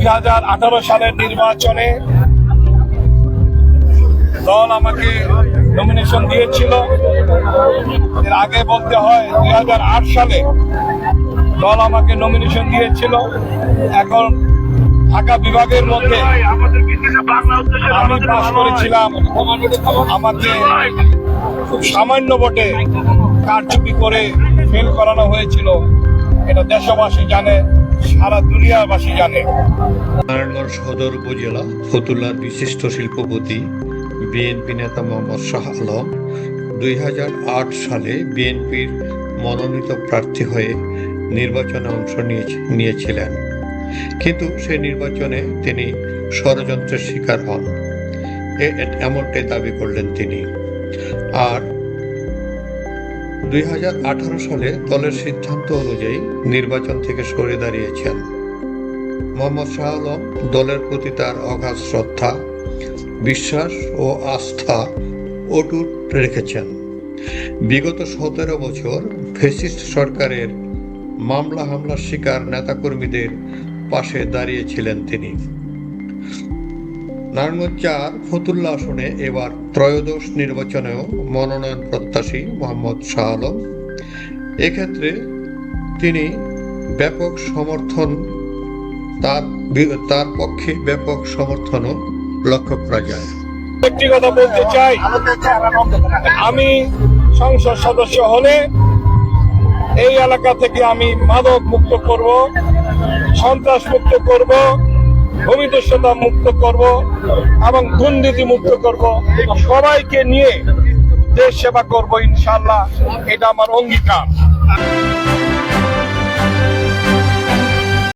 2018 সালের নির্বাচনে দল আমাকে নমিনেশন দিয়েছিল। এর আগে বলতে হয় 2008 সালে দল আমাকে নমিনেশন দিয়েছিল। এখন ঢাকা বিভাগের মধ্যে আমি পাস করেছিলাম, আমাকে খুব সামান্য ভোটে কারচুপি করে ফেল করানো হয়েছিল। এটা দেশবাসী জানে, সারা দুনিয়াবাসী জানে। নারায়ণগঞ্জ সদর উপজেলা ফতুল্লার বিশিষ্ট শিল্পপতি বিএনপি নেতা মোহাম্মদ শাহ আলম 2008 সালে বিএনপির মনোনীত প্রার্থী হয়ে নির্বাচনে অংশ নিয়েছিলেন, কিন্তু সেই নির্বাচনে তিনি ষড়যন্ত্রের শিকার হন, এমনটাই দাবি করলেন তিনি। আর 2018 সালে দলের সিদ্ধান্ত অনুযায়ী নির্বাচন থেকে সরে দাঁড়িয়েছেন। মোহাম্মদ শাহ আলম দলের প্রতি তার অগাধ শ্রদ্ধা, বিশ্বাস ও আস্থা অটুট রেখেছেন। বিগত 17 বছর ফ্যাসিস্ট সরকারের মামলা হামলার শিকার নেতাকর্মীদের পাশে দাঁড়িয়েছিলেন তিনি। নারায়ণগঞ্জ 4 ফতুল্লা আসনে এবার ত্রয়োদশ নির্বাচনেও মনোনয়ন প্রত্যাশী মোহাম্মদ শাহ আলম। এক্ষেত্রে তিনি ব্যাপক সমর্থন, তার পক্ষে ব্যাপক সমর্থনও লক্ষ্য করা যায়। একটি কথা বলতে চাই, আমি সংসদ সদস্য হলে এই এলাকা থেকে আমি মাদক মুক্ত করব, সন্ত্রাস মুক্ত করব, ভূমিদস্যুতা মুক্ত করব এবং দুর্নীতি মুক্ত করব। সবাইকে নিয়ে দেশ সেবা করব ইনশাআল্লাহ, এটা আমার অঙ্গীকার।